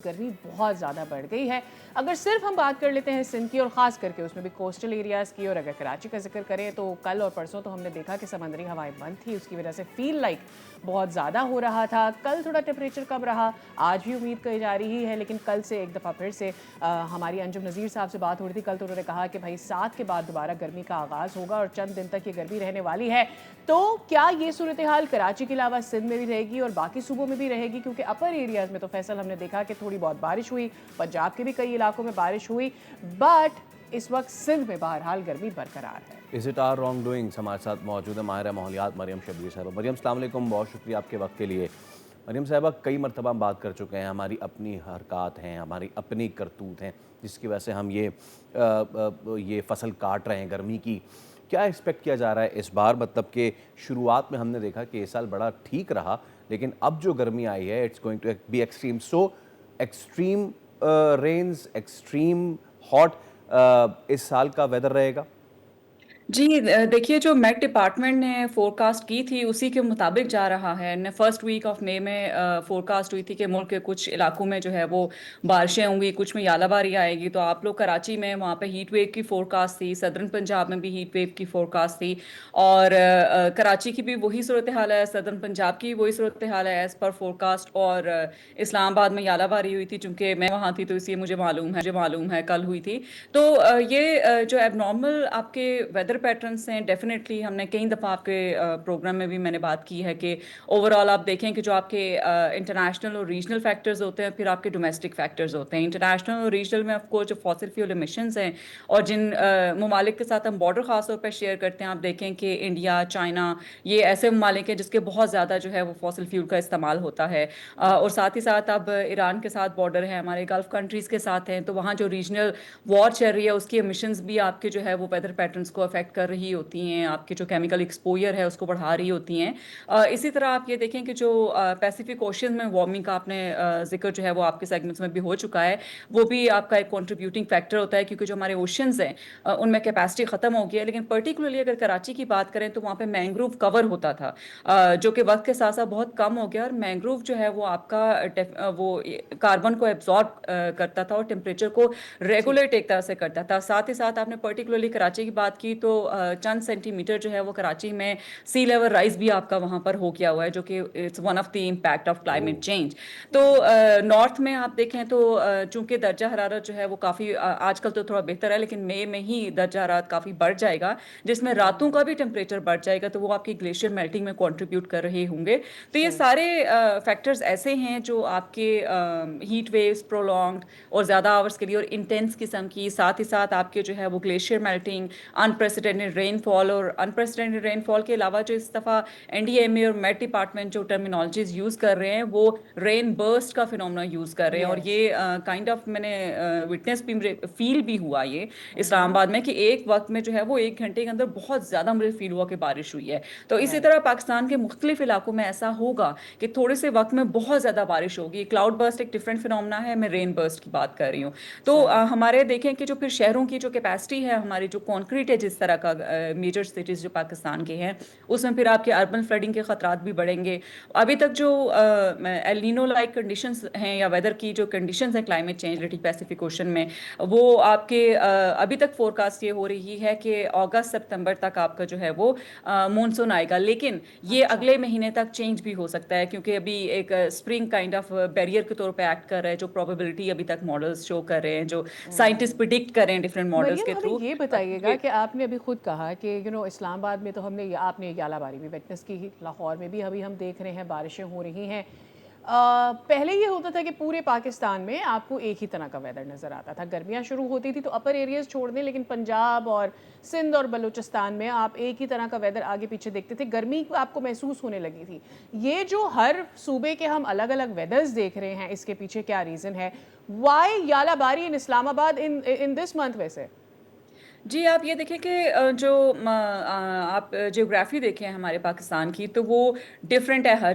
गर्मी बहुत ज़्यादा बढ़ गई है। अगर सिर्फ हम बात कर लेते हैं सिंध की और ख़ास करके उसमें भी कोस्टल एरियाज़ की, और अगर कराची का जिक्र करें तो कल और परसों तो हमने देखा कि समंदरी हवाएं बंद थी, उसकी वजह से फील लाइक बहुत ज़्यादा हो रहा था। कल थोड़ा टेम्परेचर कम रहा, आज भी उम्मीद की जा रही है, लेकिन कल से एक दफ़ा फिर से हमारी अंजुम नज़ीर साहब से बात हो रही थी। कल तो उन्होंने कहा कि भाई 7 के बाद दोबारा गर्मी का आगाज़ होगा और चंद दिन तक ये गर्मी रहने वाली है। तो क्या ये सूरत हाल कराची के अलावा सिंध में भी रहेगी और बाकी सूबों में भी रहेगी? क्योंकि अपर एरियाज़ में तो फैसल हमने देखा कि थोड़ी बहुत बारिश हुई, पंजाब के भी कई इलाकों में बारिश हुई, बट इस वक्त सिंध में बहरहाल गर्मी बरकरार है। Is it our wrong doings? हमारे साथ मौजूद है माहिर माहौलियात मरियम शब्बीर साहब। मरियम अस्सलाम वालेकुम, बहुत शुक्रिया आपके वक्त के लिए। मरियम साहबा, कई मरतबा हम बात कर चुके हैं, हमारी अपनी हरकत हैं, हमारी अपनी करतूत हैं जिसकी वजह से हम ये फसल काट रहे हैं गर्मी की। क्या एक्सपेक्ट किया जा रहा है इस बार? मतलब कि शुरुआत में हमने देखा कि इस साल बड़ा ठीक रहा, लेकिन अब जो गर्मी आई है it's going to be extreme. So extreme rains, extreme hot इस साल का वेदर रहेगा? जी, देखिए जो मेट डिपार्टमेंट ने फोरकास्ट की थी उसी के मुताबिक जा रहा है। ने फर्स्ट वीक ऑफ मई में फोरकास्ट हुई थी कि मुल्क के कुछ इलाकों में जो है वो बारिशें होंगी, कुछ में यालाबारी आएगी। तो आप लोग कराची में वहाँ पे हीट वेव की फोरकास्ट थी, सदर्न पंजाब में भी हीट वेव की फोरकास्ट थी, और कराची की भी वही सूरत हाल है, सदर्न पंजाब की वही सूरत हाल है एज़ पर फोरकास्ट। और इस्लामाबाद में यालाबारी हुई थी, चूँकि मैं वहाँ थी तो इसलिए मुझे मालूम है कल हुई थी। तो ये जो एबनॉर्मल आपके वेदर पैटर्न्स हैं, डेफिनेटली हमने कई दफ़ा आपके प्रोग्राम में भी मैंने बात की है कि ओवरऑल आप देखें कि जो आपके इंटरनेशनल और रीजनल फैक्टर्स होते हैं, फिर आपके डोमेस्टिक फैक्टर्स होते हैं। इंटरनेशनल और रीजनल में आपको जो फॉसिल फ्यूल एमिशंस हैं और जिन ममालिक के साथ हम बॉर्डर ख़ास तौर पर शेयर करते हैं, आप देखें कि इंडिया, चाइना, ये ऐसे ममालिक हैं जिसके बहुत ज़्यादा जो है वो फॉसिल फ्यूल का इस्तेमाल होता है। और साथ ही साथ अब ईरान के साथ बॉर्डर है, हमारे गल्फ़ कंट्रीज़ के साथ हैं, तो वहाँ जो रीजनल वॉर चल रही है उसकी एमिशंस भी आपके जो है वो वेदर पैटर्न्स को अफेक्ट कर रही होती हैं, आपके जो केमिकल एक्सपोजर है उसको बढ़ा रही होती हैं। इसी तरह आप ये देखें कि जो पैसिफिक ओशन में वार्मिंग का आपने जिक्र जो है वो आपके सेगमेंट्स में भी हो चुका है, वो भी आपका एक कंट्रीब्यूटिंग फैक्टर होता है, क्योंकि जो हमारे ओशंस हैं उनमें कैपेसिटी ख़त्म हो गई है। लेकिन पर्टिकुलरली अगर कराची की बात करें तो वहाँ पे मैंग्रोव कवर होता था, जो कि वक्त के साथ साथ बहुत कम हो गया। और मैंग्रोव जो है वो आपका वो कार्बन को एब्जॉर्ब करता था और टेम्परेचर को रेगुलेट एक तरह से करता था। साथ ही साथ आपने पर्टिकुलरली कराची की बात की तो चंद सेंटीमीटर जो है वो कराची में सी लेवल राइज भी आपका वहाँ पर हो गया हुआ है, जो कि it's one of the impact of climate change. तो नॉर्थ में आप देखें तो चूंकि दर्जा हरारत जो है वो काफ़ी आजकल तो थोड़ा बेहतर है, लेकिन मई में ही दर्जा हरारत काफ़ी बढ़ जाएगा, जिसमें रातों का भी टेम्परेचर बढ़ जाएगा, तो वो आपकी ग्लेशियर मेल्टिंग में कॉन्ट्रीब्यूट कर रहे होंगे। तो ये सारे फैक्टर्स ऐसे हैं जो आपके हीट वेव्स प्रोलॉन्ग्ड और ज़्यादा आवर्स के लिए और इंटेंस किस्म की, साथ ही साथ आपके जो है वो ग्लेशियर मेल्टिंग, अनप्रेसिडेंटेड रेनफॉल। और अनप्रेसिडेंटेड रेनफॉल के अलावा जो इस दफ़ा एनडीएमए और मेट डिपार्टमेंट जो टर्मिनोलॉजीज यूज़ कर रहे हैं वो रेन बर्स्ट का फिनोमेना यूज़ कर रहे हैं। और ये काइंड ऑफ मैंने विटनेस भी फील भी हुआ ये इस्लामाबाद में कि एक वक्त में जो है वो 1 घंटे के अंदर बहुत ज़्यादा मुझे फील हुआ कि बारिश हुई है। तो इसी तरह पाकिस्तान के मुख्तलिफ इलाकों में ऐसा होगा कि थोड़े से वक्त में बहुत ज़्यादा बारिश होगी। क्लाउड बर्स्ट एक डिफरेंट फिनोमेना है, मैं रेन बर्स्ट की बात कर रही हूँ। तो हमारे देखें कि जो फिर शहरों की जो कैपेसिटी है, हमारी जो कॉन्क्रीट है जिस तरह का मेजर सिटीज़ जो पाकिस्तान के हैं, उसमें फिर आपके अर्बन फ्लडिंग के ख़तरात भी बढ़ेंगे। अभी तक जो एल नीनो लाइक कंडीशंस हैं या वेदर की जो कंडीशंस हैं climate change related Pacific ocean में, वो आपके अभी तक फोरकास्ट ये हो रही है कि अगस्त सितंबर तक आपका जो है वो मानसून आएगा। लेकिन ये अगले महीने तक चेंज भी हो सकता है, क्योंकि अभी एक स्प्रिंग काइंड ऑफ बैरियर के तौर पे एक्ट कर रहा है, जो प्रोबेबिलिटी अभी तक मॉडल्स शो कर रहे हैं, जो साइंटिस्ट प्रिडिक्ट कर रहे हैं डिफरेंट मॉडल्स मरियम, के हमें थ्रू। ये बताइएगा कि आपने अभी खुद कहा कि इस्लामाबाद में तो हमने आपने यालाबारी भी विटनेस की, लाहौर में भी अभी हम देख रहे हैं बारिशें हो रही हैं। पहले ये होता था कि पूरे पाकिस्तान में आपको एक ही तरह का वेदर नज़र आता था। गर्मियाँ शुरू होती थी तो अपर एरियाज़ छोड़ दें, लेकिन पंजाब और सिंध और बलूचिस्तान में आप एक ही तरह का वेदर आगे पीछे देखते थे, गर्मी आपको महसूस होने लगी थी। ये जो हर सूबे के हम अलग अलग वेदर्स देख रहे हैं, इसके पीछे क्या रीज़न है? वाई यालाबारी in Islamabad in this month वैसे? जी, आप ये देखें कि आप ज्योग्राफी देखें हमारे पाकिस्तान की, तो वो डिफरेंट है हर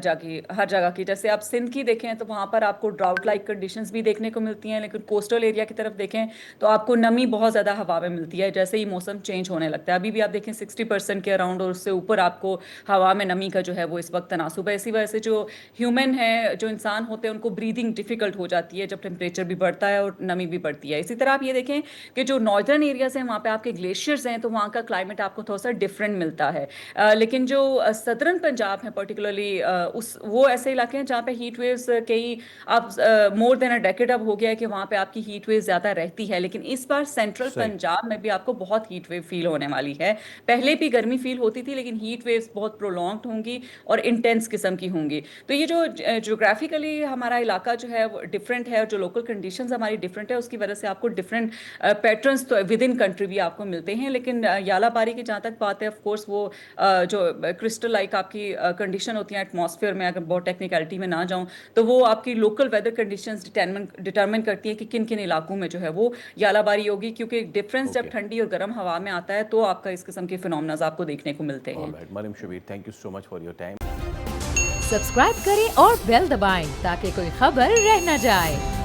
जगह की। जैसे आप सिंध की देखें तो वहाँ पर आपको ड्राउट लाइक कंडीशंस भी देखने को मिलती हैं, लेकिन कोस्टल एरिया की तरफ देखें तो आपको नमी बहुत ज़्यादा हवा में मिलती है जैसे ही मौसम चेंज होने लगता है। अभी भी आप देखें 60% के अराउंड और उससे ऊपर आपको हवा में नमी का जो है वो इस वक्त तनासुब है। इसी वजह से जो ह्यूमन है, जो इंसान होते हैं, उनको ब्रीदिंग डिफिकल्ट हो जाती है जब टेम्परेचर भी बढ़ता है और नमी भी बढ़ती है। इसी तरह आप ये देखें कि जो नॉर्दर्न एरियाज हैं वहाँ पे आपके ग्लेशियर्स हैं, तो वहाँ का क्लाइमेट आपको थोड़ा सा डिफरेंट मिलता है। लेकिन जो सदर्न पंजाब है पर्टिकुलरली, उस वो ऐसे इलाके हैं जहाँ पे हीट वेव्स कई आप मोर देन अ डेकेड अब हो गया है कि वहाँ पे आपकी हीट वेव ज़्यादा रहती है। लेकिन इस बार सेंट्रल सही। पंजाब में भी आपको बहुत हीट वेव फील होने वाली है। पहले भी गर्मी फील होती थी, लेकिन हीट वेव्स बहुत प्रोलॉन्ग्ड होंगी और इंटेंस किस्म की होंगी। तो ये जो जोग्राफिकली हमारा इलाका जो है वो डिफरेंट है और जो लोकल कंडीशंस हमारी डिफरेंट है, उसकी वजह से आपको डिफरेंट पैटर्न्स तो विद इन कंट्री भी आपको मिलते हैं। लेकिन यालाबारी की जहाँ तक बात है, ऑफ कोर्स वो जो क्रिस्टल लाइक आपकी कंडीशन होती है एटमॉस्फेयर में, अगर बहुत टेक्निकलिटी में ना जाऊँ, तो वो आपकी लोकल वेदर कंडीशंस डिटरमिन करती है कि किन किन इलाकों में जो है वो यालाबारी होगी, क्योंकि डिफरेंस जब ओके, ठंडी और गर्म हवा में आता है तो आपका इस किस्म के फिनोमेना आपको देखने को मिलते हैं। Alright Maryam Shabbir, thank you so much for your time. Subscribe करें और बेल दबाएं ताकि कोई खबर रह न जाए।